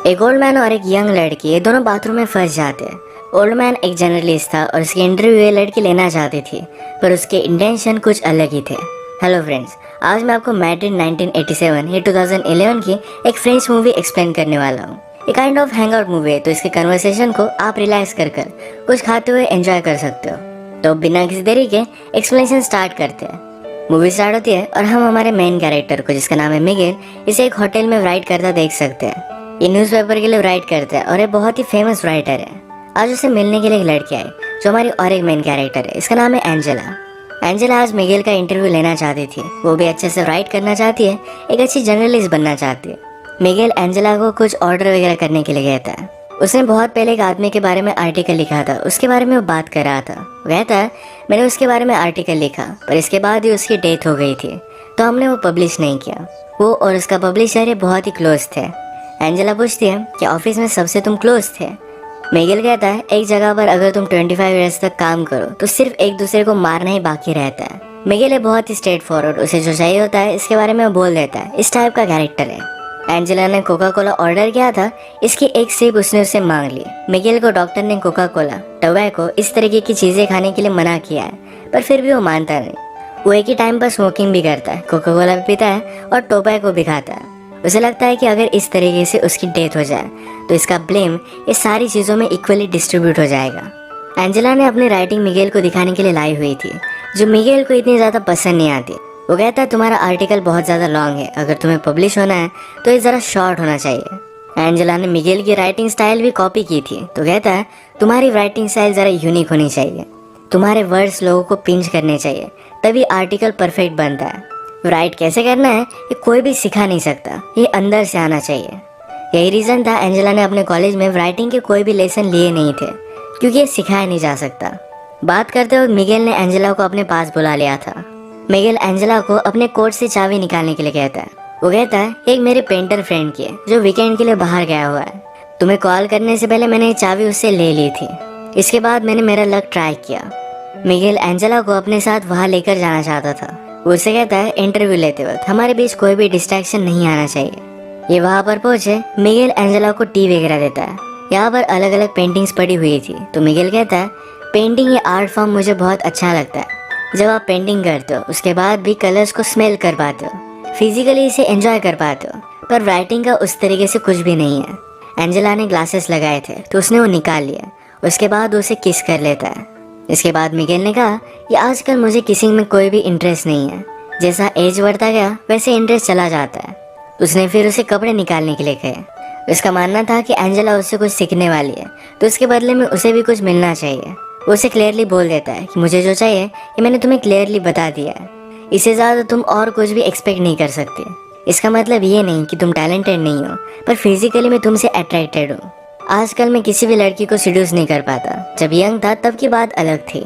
एक old man और एक यंग लड़की ये दोनों बाथरूम में फंस जाते हैं। ओल्ड मैन एक जर्नलिस्ट था और उसकी इंटरव्यू ये लड़की लेना चाहती थी, पर उसके इंटेंशन कुछ अलग ही थे। हेलो फ्रेंड्स, आज मैं आपको मैड्रिड 1987 या 2011 की एक फ्रेंच मूवी एक्सप्लेन करने वाला हूँ। ये kind of hang out movie है, तो इसके कन्वर्सेशन को आप रिलैक्स कर कुछ खाते हुए एंजॉय कर सकते हो। तो बिना किसी देरी के एक्सप्लेनेशन स्टार्ट करते हैं। मूवी स्टार्ट होती है और हम हमारे मेन कैरेक्टर को, जिसका नाम है मिगेल, इसे एक होटल में राइट करता देख सकते हैं। ये न्यूज़पेपर के लिए राइट करता है और ये बहुत ही फेमस राइटर है। आज उसे मिलने के लिए एक लड़की आई जो हमारी और एक मेन कैरेक्टर है, इसका नाम है एंजेला। एंजेला आज मिगेल का इंटरव्यू लेना चाहती थी। वो भी अच्छे से राइट करना चाहती है, एक अच्छी जर्नलिस्ट बनना चाहती है। मिगेल एंजेला को कुछ ऑर्डर वगैरह करने के लिए कहता है। उसने बहुत पहले एक आदमी के बारे में आर्टिकल लिखा था, उसके बारे में वो बात कर रहा था। वो कहता है मैंने उसके बारे में आर्टिकल लिखा, पर इसके बाद ही उसकी डेथ हो गई थी, तो हमने वो पब्लिश नहीं किया। वो और उसका पब्लिशर ये बहुत ही क्लोज थे। एंजेला पूछती है कि ऑफिस में सबसे तुम क्लोज थे। मिगेल कहता है एक जगह पर अगर तुम 25 इयर्स तक काम करो तो सिर्फ एक दूसरे को मारना ही बाकी रहता है। मिगेल है बहुत ही स्ट्रेट फॉरवर्ड, उसे जो चाहिए होता है इसके बारे में वो बोल देता है। इस टाइप का कैरेक्टर है। एंजेला ने कोका कोला ऑर्डर किया था, इसकी एक सिप उसने उससे मांग ली। मिगेल को डॉक्टर ने कोका कोला, टोबैको इस तरीके की चीजें खाने के लिए मना किया है, पर फिर भी वो मानता नहीं। वो एक ही टाइम पर स्मोकिंग भी करता है, कोका कोला भी पीता है और टोबैको भी खाता है। उसे लगता है कि अगर इस तरीके से उसकी डेथ हो जाए तो इसका ब्लेम ये सारी चीज़ों में इक्वली डिस्ट्रीब्यूट हो जाएगा। एंजेला ने अपनी राइटिंग मिगेल को दिखाने के लिए लाई हुई थी, जो मिगेल को इतनी ज़्यादा पसंद नहीं आती। वो कहता है तुम्हारा आर्टिकल बहुत ज़्यादा लॉन्ग है, अगर तुम्हें पब्लिश होना है तो ये ज़रा शॉर्ट होना चाहिए। एंजेला ने मिगेल की राइटिंग स्टाइल भी कॉपी की थी, तो कहता है तुम्हारी राइटिंग स्टाइल ज़रा यूनिक होनी चाहिए, तुम्हारे वर्ड्स लोगों को पिंच करने चाहिए, तभी आर्टिकल परफेक्ट बनता है। राइट कैसे करना है ये कोई भी सिखा नहीं सकता, ये अंदर से आना चाहिए। यही रीज़न था एंजेला ने अपने कॉलेज में राइटिंग के कोई भी लेसन लिए नहीं थे, क्योंकि ये सिखाया नहीं जा सकता। बात करते वक्त मिगेल ने एंजेला को अपने पास बुला लिया था। मिगेल एंजेला को अपने कोट से चाबी निकालने के लिए कहता है। वो कहता है एक मेरे पेंटर फ्रेंड की है जो वीकेंड के लिए बाहर गया हुआ है। तुम्हें कॉल करने से पहले मैंने ये चाबी उससे ले ली थी, इसके बाद मैंने मेरा लक ट्राई किया। मिगेल एंजेला को अपने साथ वहाँ लेकर जाना चाहता था। उसे कहता है इंटरव्यू लेते वक्त हमारे बीच कोई भी डिस्ट्रैक्शन नहीं आना चाहिए। ये वहाँ पर पहुंचे, मिगेल एंजेला को टी वगैरह देता है। यहाँ पर अलग अलग पेंटिंग्स पड़ी हुई थी, तो मिगेल कहता है पेंटिंग ये आर्ट फॉर्म मुझे बहुत अच्छा लगता है। जब आप पेंटिंग करते हो उसके बाद भी कलर्स को स्मेल कर पाते हो, फिजिकली इसे एंजॉय कर पाते हो, पर राइटिंग का उस तरीके से कुछ भी नहीं है। एंजेला ने ग्लासेस लगाए थे तो उसने वो निकाल लिया, उसके बाद उसे किस कर लेता है। इसके बाद मिगेल ने कहा कि आजकल मुझे किसिंग में कोई भी इंटरेस्ट नहीं है, जैसा एज बढ़ता गया वैसे इंटरेस्ट चला जाता है। उसने फिर उसे कपड़े निकालने के लिए कहे। उसका मानना था कि एंजेला उससे कुछ सीखने वाली है, तो उसके बदले में उसे भी कुछ मिलना चाहिए। वो उसे क्लियरली बोल देता है कि मुझे जो चाहिए ये मैंने तुम्हें क्लियरली बता दिया है, इससे ज़्यादा तुम और कुछ भी एक्सपेक्ट नहीं कर सकते। इसका मतलब ये नहीं कि तुम टैलेंटेड नहीं हो, पर फिजिकली मैं तुमसे अट्रैक्टेड हूँ। आजकल मैं किसी भी लड़की को सीड्यूस नहीं कर पाता, जब यंग था तब की बात अलग थी।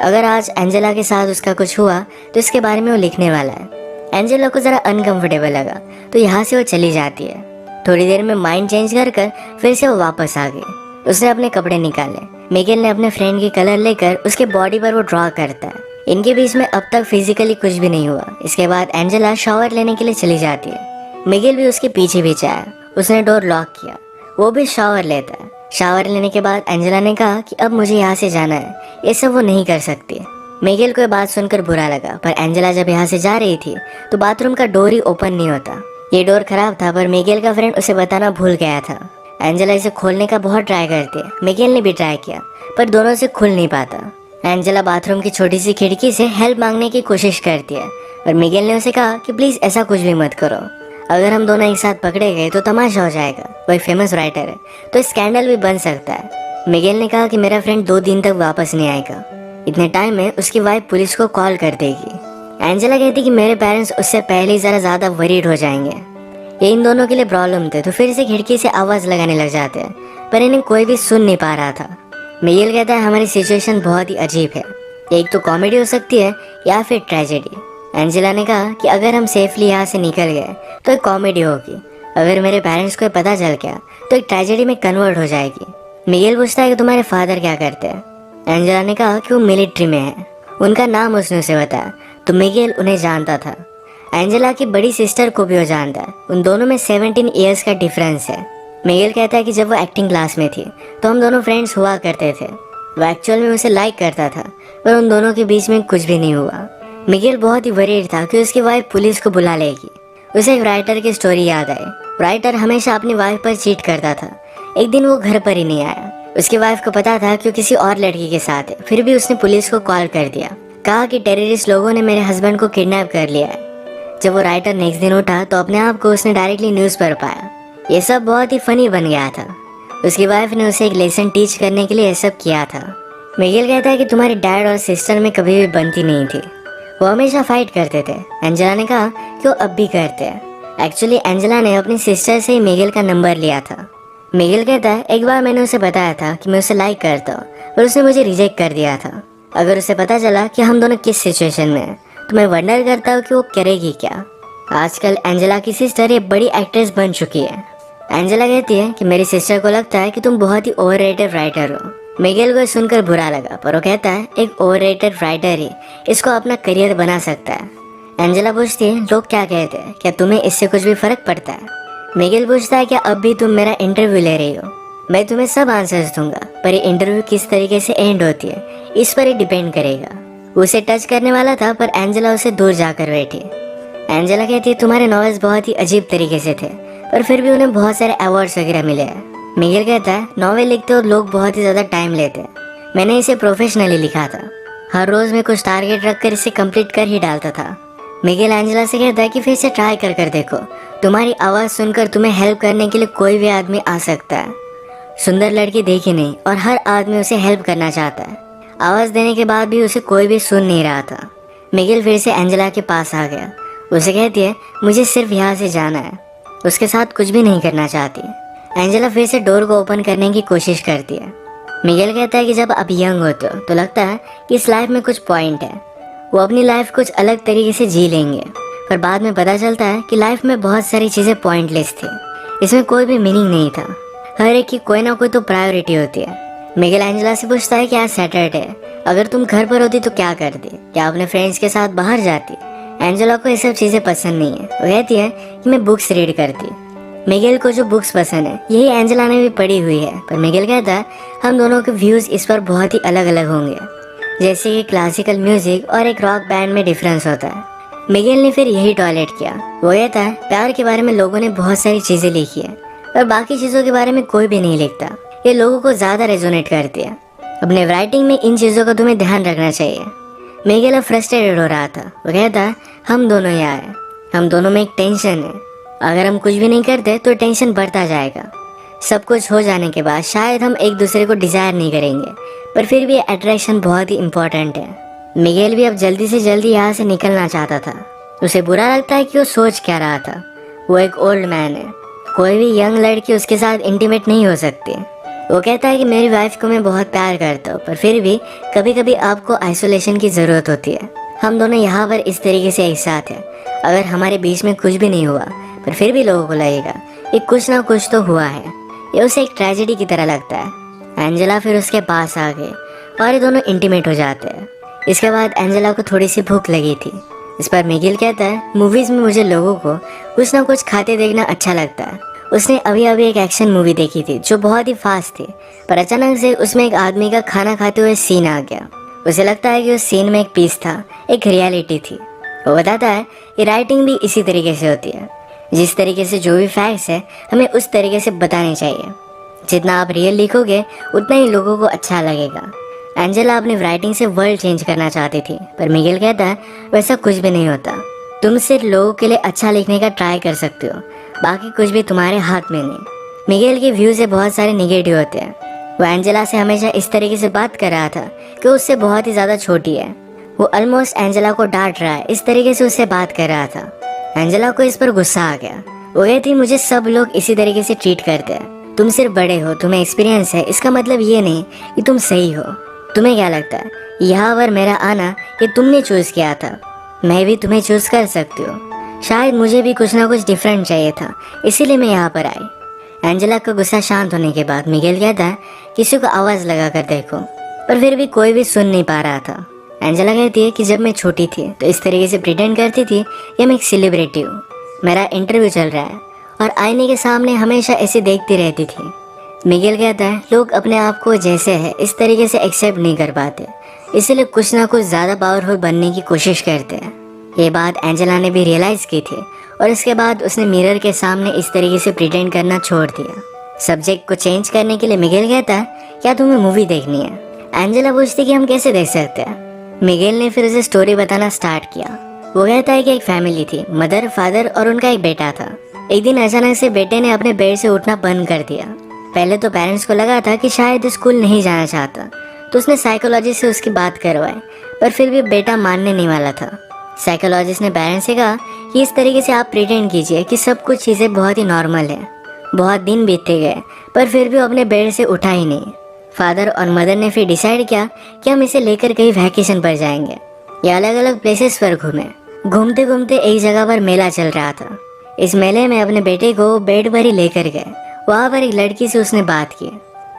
अगर आज एंजेला के साथ उसका कुछ हुआ तो इसके बारे में वो लिखने वाला है। एंजेला को ज़रा अनकंफर्टेबल लगा तो यहाँ से वो चली जाती है। थोड़ी देर में माइंड चेंज कर फिर से वो वापस आ गई। उसने अपने कपड़े निकाले। मिगेल ने अपने फ्रेंड की कलर लेकर उसके बॉडी पर वो ड्रॉ करता है। इनके बीच में अब तक फिजिकली कुछ भी नहीं हुआ। इसके बाद एंजेला शावर लेने के लिए चली जाती है। मिगेल भी उसके पीछे पीछे आया। उसने डोर लॉक किया, वो भी शावर लेता है। शावर लेने के बाद एंजेला ने कहा कि अब मुझे यहाँ से जाना है, ये सब वो नहीं कर सकती। मिगेल को ये बात सुनकर बुरा लगा, पर एंजेला जब यहाँ से जा रही थी तो बाथरूम का डोर ही ओपन नहीं होता। ये डोर खराब था, पर मिगेल का फ्रेंड उसे बताना भूल गया था। एंजेला इसे खोलने का बहुत ट्राई करती है। मिगेल ने भी ट्राई किया, पर दोनों से खुल नहीं पाता। एंजेला बाथरूम की छोटी सी खिड़की से हेल्प मांगने की कोशिश करती है, पर मिगेल ने उसे कहा कि प्लीज ऐसा कुछ भी मत करो, अगर हम दोनों एक साथ पकड़े गए तो तमाशा हो जाएगा। वही फेमस राइटर है तो स्कैंडल भी बन सकता है। मिगेल ने कहा कि मेरा फ्रेंड 2 दिन तक वापस नहीं आएगा, इतने टाइम में उसकी वाइफ पुलिस को कॉल कर देगी। एंजेला कहती कि मेरे पेरेंट्स उससे पहले ही ज़रा ज़्यादा वरीड हो जाएंगे। ये इन दोनों के लिए प्रॉब्लम थे, तो फिर से खिड़की से आवाज़ लगाने लग जाते हैं, पर इन्हें कोई भी सुन नहीं पा रहा था। मिगेल कहता है हमारी सिचुएशन बहुत ही अजीब है, एक तो कॉमेडी हो सकती है या फिर ट्रेजेडी। एंजेला ने कहा कि अगर हम सेफली यहाँ से निकल गए तो एक कॉमेडी होगी, अगर मेरे पेरेंट्स को पता चल गया तो एक ट्रेजेडी में कन्वर्ट हो जाएगी। मिगेल पूछता है कि तुम्हारे फादर क्या करते हैं। एंजेला ने कहा कि वो मिलिट्री में है। उनका नाम उसने उसे बताया, तो मिगेल उन्हें जानता था। एंजेला की बड़ी सिस्टर को भी वो जानता है। उन दोनों में 17 ईयर्स का डिफरेंस है। मिगेल कहता है कि जब वो एक्टिंग क्लास में थी तो हम दोनों फ्रेंड्स हुआ करते थे। वो एक्चुअल में उसे लाइक करता था, पर उन दोनों के बीच में कुछ भी नहीं हुआ। मिगेल बहुत ही वरीड था कि उसकी वाइफ पुलिस को बुला लेगी। उसे एक राइटर की स्टोरी याद आई। राइटर हमेशा अपनी वाइफ पर चीट करता था। एक दिन वो घर पर ही नहीं आया। उसकी वाइफ को पता था कि वो किसी और लड़की के साथ है, फिर भी उसने पुलिस को कॉल कर दिया। कहा कि टेररिस्ट लोगों ने मेरे हस्बैंड को किडनैप कर लिया है। जब वो राइटर नेक्स्ट दिन उठा तो अपने आप को उसने डायरेक्टली न्यूज़ पर पाया। ये सब बहुत ही फनी बन गया था। उसकी वाइफ ने उसे एक लेसन टीच करने के लिए ये सब किया था। मिगेल कहता है कि तुम्हारे डैड और सिस्टर में कभी भी बनती नहीं थी, वो हमेशा फाइट करते थे। एंजेला ने कहा कि वो अब भी करते हैं। एक्चुअली एंजेला ने अपनी सिस्टर से ही मिगेल का नंबर लिया था। मिगेल कहता है एक बार मैंने उसे बताया था कि मैं उसे लाइक करता हूँ, पर उसने मुझे रिजेक्ट कर दिया था। अगर उसे पता चला कि हम दोनों किस सिचुएशन में हैं तो मैं वंडर करता हूँ कि वो करेगी क्या। आजकल एंजेला की सिस्टर एक बड़ी एक्ट्रेस बन चुकी है। एंजेला कहती है कि मेरी सिस्टर को लगता है कि तुम बहुत ही ओवररेटेड राइटर हो। मिगेल को सुनकर बुरा लगा, पर वो कहता है एक ओवररेटेड राइटर ही इसको अपना करियर बना सकता है। एंजेला पूछती है लोग क्या कहते हैं, क्या तुम्हें इससे कुछ भी फर्क पड़ता है। मिगेल पूछता है क्या अब भी तुम मेरा इंटरव्यू ले रही हो। मैं तुम्हें सब आंसर्स दूंगा, पर ये इंटरव्यू किस तरीके से एंड होती है इस पर ही डिपेंड करेगा। उसे टच करने वाला था, पर एंजेला उसे दूर जाकर बैठी। एंजेला कहती है तुम्हारे नॉवेल्स बहुत ही अजीब तरीके से थे, पर फिर भी उन्हें बहुत सारे अवार्ड्स वगैरह मिले हैं। मिगेल कहता है नॉवेल लिखते हो लोग बहुत ही ज़्यादा टाइम लेते हैं, मैंने इसे प्रोफेशनली लिखा था। हर रोज़ मैं कुछ टारगेट रखकर इसे कंप्लीट कर ही डालता था। मिगेल एंजेला से कहता है कि फिर से ट्राई कर देखो, तुम्हारी आवाज़ सुनकर तुम्हें हेल्प करने के लिए कोई भी आदमी आ सकता है। सुंदर लड़की देखी नहीं और हर आदमी उसे हेल्प करना चाहता है। आवाज़ देने के बाद भी उसे कोई भी सुन नहीं रहा था। मिगेल फिर से एंजेला के पास आ गया। उसे कहती है मुझे सिर्फ यहाँ से जाना है, उसके साथ कुछ भी नहीं करना चाहती। एंजेला फिर से डोर को ओपन करने की कोशिश करती है। मिगेल कहता है कि जब आप यंग होते हो तो लगता है कि इस लाइफ में कुछ पॉइंट है, वो अपनी लाइफ कुछ अलग तरीके से जी लेंगे, पर बाद में पता चलता है कि लाइफ में बहुत सारी चीज़ें पॉइंटलेस थी, इसमें कोई भी मीनिंग नहीं था। हर एक की कोई ना कोई तो प्रायोरिटी होती है। मिगेल एंजेला से पूछता है कि आज सैटरडे है, अगर तुम घर पर होती तो क्या करती, क्या अपने फ्रेंड्स के साथ बाहर जाती। एंजेला को ये सब चीज़ें पसंद नहीं है। वो कहती है कि मैं बुक्स रीड करती। मिगेल को जो बुक्स पसंद है यही एंजेला ने भी पढ़ी हुई है, पर मिगेल कहता है हम दोनों के व्यूज़ इस पर बहुत ही अलग अलग होंगे, जैसे कि क्लासिकल म्यूजिक और एक रॉक बैंड में डिफरेंस होता है। मिगेल ने फिर यही टॉयलेट किया। वो कहता है प्यार के बारे में लोगों ने बहुत सारी चीज़ें लिखी है, पर बाकी चीज़ों के बारे में कोई भी नहीं लिखता। ये लोगों को ज़्यादा रेजोनेट करती है। अपने राइटिंग में इन चीज़ों का तुम्हें ध्यान रखना चाहिए। मिगेल अब फ्रस्ट्रेटेड हो रहा था। वो कहता है हम दोनों यहाँ हैं, हम दोनों में एक टेंशन है, अगर हम कुछ भी नहीं करते तो टेंशन बढ़ता जाएगा। सब कुछ हो जाने के बाद शायद हम एक दूसरे को डिज़ायर नहीं करेंगे, पर फिर भी अट्रैक्शन बहुत ही इम्पोर्टेंट है। मिगेल भी अब जल्दी से जल्दी यहाँ से निकलना चाहता था। उसे बुरा लगता है कि वो सोच क्या रहा था। वो एक ओल्ड मैन है, कोई भी यंग लड़की उसके साथ इंटीमेट नहीं हो सकती। वो कहता है कि मेरी वाइफ को मैं बहुत प्यार करता हूँ, पर फिर भी कभी कभी आपको आइसोलेशन की ज़रूरत होती है। हम दोनों यहाँ पर इस तरीके से एक साथ हैं, अगर हमारे बीच में कुछ भी नहीं हुआ पर फिर भी लोगों को लगेगा कि कुछ ना कुछ तो हुआ है। ये उसे एक ट्रेजेडी की तरह लगता है। एंजेला फिर उसके पास आ गई और ये दोनों इंटीमेट हो जाते हैं। इसके बाद एंजेला को थोड़ी सी भूख लगी थी। इस पर मिगेल कहता है मूवीज़ में मुझे लोगों को कुछ ना कुछ खाते देखना अच्छा लगता है। उसने अभी अभी एक एक्शन मूवी देखी थी जो बहुत ही फास्ट थी, पर अचानक से उसमें एक आदमी का खाना खाते हुए सीन आ गया। उसे लगता है कि उस सीन में एक पीस था, एक रियलिटी थी। वो बताता है कि राइटिंग भी इसी तरीके से होती है, जिस तरीके से जो भी फैक्ट्स है हमें उस तरीके से बताने चाहिए। जितना आप रियल लिखोगे उतना ही लोगों को अच्छा लगेगा। एंजेला अपनी राइटिंग से वर्ल्ड चेंज करना चाहती थी, पर मिगेल कहता है वैसा कुछ भी नहीं होता। तुम सिर्फ लोगों के लिए अच्छा लिखने का ट्राई कर सकते हो, बाकी कुछ भी तुम्हारे हाथ में नहीं। मिगेल के व्यू से बहुत सारे निगेटिव होते हैं। वो एंजेला से हमेशा इस तरीके से बात कर रहा था कि उससे बहुत ही ज़्यादा छोटी है। वो ऑलमोस्ट एंजेला को डांट रहा है, इस तरीके से उससे बात कर रहा था। एंजेला को इस पर गुस्सा आ गया। वो कहती मुझे सब लोग इसी तरीके से ट्रीट करते हैं, तुम सिर्फ बड़े हो, तुम्हें एक्सपीरियंस है, इसका मतलब ये नहीं कि तुम सही हो। तुम्हें क्या लगता है यहाँ पर मेरा आना ये तुमने चूज़ किया था? मैं भी तुम्हें चूज़ कर सकती हूँ। शायद मुझे भी कुछ ना कुछ डिफरेंट चाहिए था, इसीलिए मैं यहाँ पर आई। एंजेला का गुस्सा शांत होने के बाद मिगेल कहता है किसी को आवाज़ लगा कर देखो, पर फिर भी कोई भी सुन नहीं पा रहा था। एंजेला कहती है कि जब मैं छोटी थी तो इस तरीके से प्रिटेंड करती थी कि मैं एक सेलिब्रिटी हूँ, मेरा इंटरव्यू चल रहा है और आईने के सामने हमेशा ऐसे देखती रहती थी। मिगेल कहता है लोग अपने आप को जैसे है इस तरीके से एक्सेप्ट नहीं कर पाते, इसलिए कुछ ना कुछ ज़्यादा पावरफुल बनने की कोशिश करते हैं। ये बात एंजेला ने भी रियलाइज़ की थी और इसके बाद उसने मिरर के सामने इस तरीके से प्रिटेंड करना छोड़ दिया। सब्जेक्ट को चेंज करने के लिए मिगेल कहता है क्या तुम्हें मूवी देखनी है? एंजेला पूछती कि हम कैसे देख सकते हैं। मिगेल ने फिर उसे स्टोरी बताना स्टार्ट किया। वो कहता है कि एक फैमिली थी, मदर, फादर और उनका एक बेटा था। एक दिन अचानक से बेटे ने अपने बेड से उठना बंद कर दिया। पहले तो पेरेंट्स को लगा था कि शायद स्कूल नहीं जाना चाहता, तो उसने साइकोलॉजिस्ट से उसकी बात करवाई, पर फिर भी बेटा मानने नहीं वाला था। साइकोलॉजिस्ट ने पेरेंट्स से कहा कि इस तरीके से आप प्रिटेंड कीजिए कि सब कुछ चीज़ें बहुत ही नॉर्मल है। बहुत दिन बीतते गए पर फिर भी वो अपने बेड से उठा ही नहीं। फादर और मदर ने फिर डिसाइड किया कि हम इसे लेकर कहीं वैकेशन पर जाएंगे। ये अलग अलग प्लेसेस पर घूमे। घूमते घूमते एक जगह पर मेला चल रहा था। इस मेले में अपने बेटे को बेड पर ही लेकर गए। वहाँ पर एक लड़की से उसने बात की।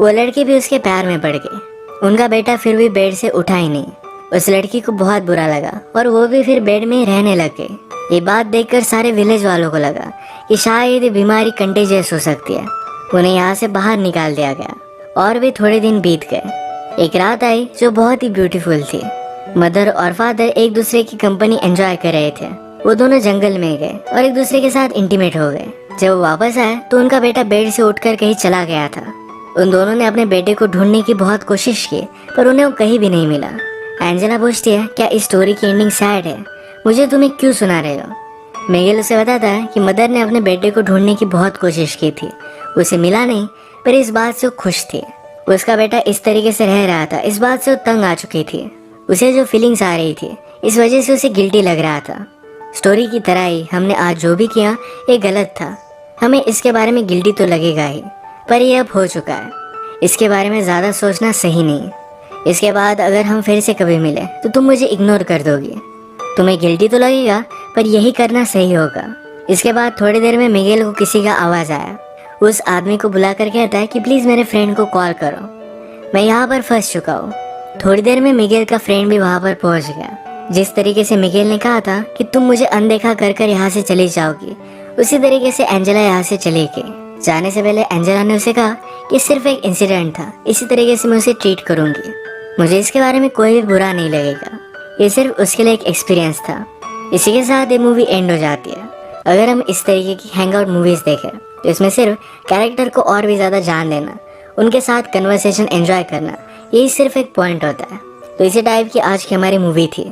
वो लड़की भी उसके प्यार में पड़ गई। उनका बेटा फिर भी बेड से उठा ही नहीं। उस लड़की को बहुत बुरा लगा और वो भी फिर बेड में ही रहने लग गई। ये बात देखकर सारे विलेज वालों को लगा कि शायद ये बीमारी कंटेजियस हो सकती है। उन्हें यहाँ से बाहर निकाल दिया गया और भी थोड़े दिन बीत गए। एक रात आई जो बहुत ही ब्यूटीफुल थी। मदर और फादर एक दूसरे की कंपनी एंजॉय कर रहे थे। वो दोनों जंगल में गए और एक दूसरे के साथ इंटीमेट हो गए। जब वो वापस आए तो उनका बेटा बेड से उठकर कहीं चला गया था। उन दोनों ने अपने बेटे को ढूंढने की बहुत कोशिश की पर उन्हें वो कहीं भी नहीं मिला। एंजेला पूछती है क्या इस स्टोरी की एंडिंग सैड है? मुझे तुम्हें क्यों सुना रहे हो? मिगेल उसे बताता है कि मदर ने अपने बेटे को ढूंढने की बहुत कोशिश की थी, उसे मिला नहीं, पर इस बात से वो खुश थी। उसका बेटा इस तरीके से रह रहा था, इस बात से वो तंग आ चुकी थी। उसे जो फीलिंग्स आ रही थी इस वजह से उसे गिल्टी लग रहा था। स्टोरी की तरह ही हमने आज जो भी किया ये गलत था। हमें इसके बारे में गिल्टी तो लगेगा ही, पर ये अब हो चुका है। इसके बारे में ज़्यादा सोचना सही नहीं। इसके बाद अगर हम फिर से कभी मिले तो तुम मुझे इग्नोर कर दोगी। तुम्हें गिल्टी तो लगेगा पर यही करना सही होगा। इसके बाद थोड़ी देर में मिगेल को किसी का आवाज़ आया। उस आदमी को बुलाकर कहता है कि प्लीज़ मेरे फ्रेंड को कॉल करो, मैं यहाँ पर फंस चुका हूँ। थोड़ी देर में मिगेल का फ्रेंड भी वहाँ पर पहुँच गया। जिस तरीके से मिगेल ने कहा था कि तुम मुझे अनदेखा कर कर यहाँ से चली जाओगी, उसी तरीके से एंजेला यहाँ से चली गई। जाने से पहले एंजेला ने उसे कहा कि सिर्फ एक इंसिडेंट था, इसी तरीके से मैं उसे ट्रीट करूँगी। मुझे इसके बारे में कोई भी बुरा नहीं लगेगा। ये सिर्फ उसके लिए एक एक्सपीरियंस था। इसी के साथ ये मूवी एंड हो जाती है। अगर हम इस तरीके की हैंगआउट मूवीज़ देखें तो इसमें सिर्फ कैरेक्टर को और भी ज़्यादा जान देना, उनके साथ कन्वर्सेशन एंजॉय करना, यही सिर्फ एक पॉइंट होता है। तो इसी टाइप की आज की हमारी मूवी थी।